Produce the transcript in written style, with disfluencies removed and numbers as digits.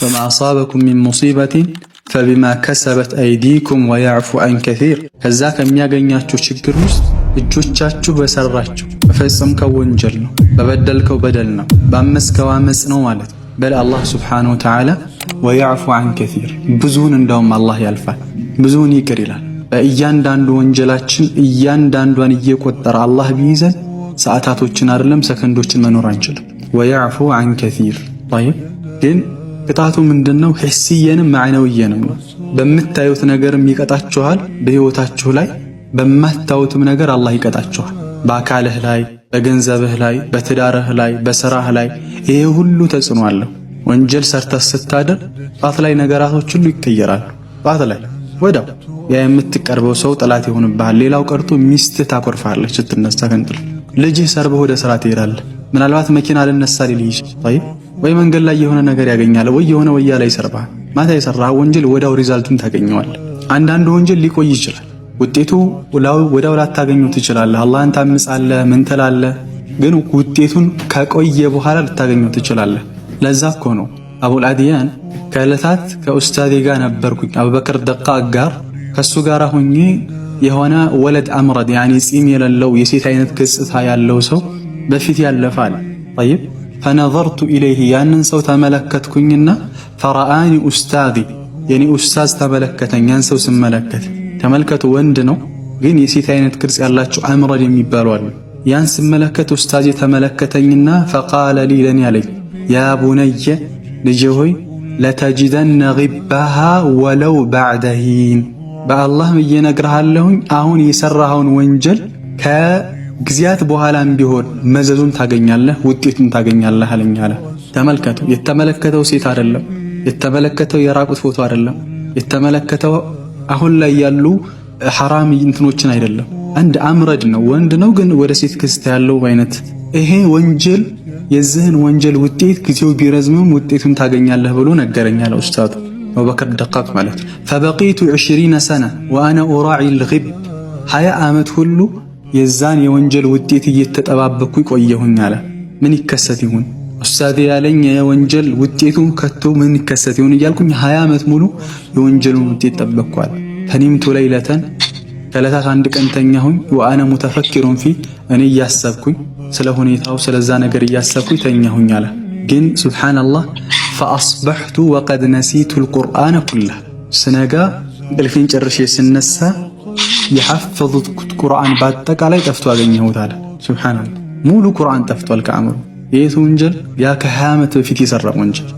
وما أصابكم من مصيبة فبما كسبت أيديكم ويعفو عن كثير ከዛ ከሚያገኛችሁ ችግር ውስጥ እጆቻችሁ በሰራችሁ በፈጸምከው ወንጀል ነው፣ በበደልከው በደል ነው፣ ባመስከው አመጽ ነው ማለት በል አላህ ሱብሓነሁ ወተዓላ ወيعفو عن كثير ብዙውን እንደውም አላህ ያልፋል፣ ብዙውን ይቅር ይላል። በእያንዳንዱ ወንጀላችን እያንዳንዷን እየቆጠረ አላህ ቢይዘን ሰዓታቶችን አይደለም ሰከንዶችን መኖር አንችልም። ويعفو عن كثير طيب ግን ቅጣቱ ምንድነው? ሂስየንም ማዕነውየንም ነው። በምታዩት ነገርም ይቀጣችኋል፣ በህይወታችሁ ላይ በማታዩትም ነገር አላህ ይቀጣችኋል። በአካልህ ላይ፣ በገንዘብህ ላይ፣ በትዳርህ ላይ፣ በስራህ ላይ ይሄ ሁሉ ተጽዕኖ አለው። ወንጀል ሰርተህ ስታደር ጣት ላይ ነገራቶች ሁሉ ይቀየራሉ። ጣት ላይ ወዳው ያ የምትቀርበው ሰው ጠላት ይሆንብሃል። ሌላው ቀርቶ ሚስትህ ታኮርፋለች ስትነሳ ከእንቅልፍ። ልጅህ ሰርበህ ወደ ስራ ትሄዳለህ። ምናልባት መኪና ልነሳ ሊልህ ይችላል ወይ መንገድ ላይ የሆነ ነገር ያገኛል ወይ የሆነ ወያ ላይ ይሰርባል። ማታ የሰራው ወንጀል ወዳው ሪዛልቱን ታገኘዋለህ። አንዳንድ ወንጀል ሊቆይ ይችላል፣ ውጤቱ ወዳው ላታገኘው ትችላለህ። አላህን ታምጻለህ፣ ምን ትላለህ፣ ግን ውጤቱን ከቆየ በኋላ ልታገኘው ትችላለህ። ለዛ እኮ ነው አቡል አድያን ከዕለታት ከኡስታዜ ጋር ነበርኩኝ አቡበክር ደቃቅ ጋር ከሱ ጋር ሆኜ የሆነ ወለድ አምረድ ያኒ ጺም የሌለው የሴት አይነት ገጽታ ያለው ሰው በፊት ያለፋል። طيب فنظرت إليه ያንን ሰው ተመለከትኩኝና فرآني أستاذي يعني ኡስታዝ ተመለከተኝ። ያን ሰው ስመለከት ተመልከቱ፣ ወንድ ነው ግን የሴት አይነት ቅርጽ ያላቸው አምረድ የሚባሉ አሉ። ያን ስመለከት ኡስታዝ ተመለከተኝና فقال لي ለኔ አለኝ يا بني ልጄ ሆይ لتجدن غبها ولو بعد حين በአላህ እየነግርሃለሁኝ አሁን የሰራኸውን ወንጀል ከጊዜያት በኋላም ቢሆን መዘዙን ታገኛለህ፣ ውጤቱን ታገኛለህ አለኝ አለ። ተመልከቱ፣ የተመለከተው ሴት አይደለም፣ የተመለከተው የራቁት ፎቶ አይደለም፣ የተመለከተው አሁን ላይ ያሉ ሐራም እንትኖችን አይደለም። አንድ አምረድ ነው፣ ወንድ ነው ግን ወደ ሴት ክስት ያለው አይነት ይሄ ወንጀል የዚህን ወንጀል ውጤት ጊዜው ቢረዝምም ውጤቱን ታገኛለህ ብሎ ነገረኝ አለ ኡስታዝ አቡበክር ደቃቅ ማለት። فبقيت 20 سنة وانا اراعي الغب 20 ዓመት ሁሉ የዛን የወንጀል ውጤት እየተጠባበኩ ቆየሁኝ አለ። ምን ይከሰት ይሁን ኡስታዝ ያለኝ የወንጀል ውጤቱ ከቶ ምን ይከሰት ይሁን እያልኩኝ 20 ዓመት ሙሉ የወንጀሉን ውጤት ጠበቅኳል። ፈኒምቱ ለይለተን ከለታት አንድ ቀን ተኛሁኝ። وانا متفكر في እኔ እያሰብኩኝ ስለ ሁኔታው ስለዛ ነገር እያሰብኩኝ ተኛሁኝ አለ። ግን ሱብሃንአላህ فأصبحت وقد نسيت القرآن كله ስነጋ እንቅልፌን ጨርሼ ስነሳ የሐፈዙት ቁርአን በአጠቃላይ ጠፍቶ አገኘሁት አለ። ሱብሃንአላህ ሙሉ ቁርአን ጠፍቷል ከአእምሮ። የቱ ወንጀል? ያ ከ20 ዓመት በፊት የሰራው ወንጀል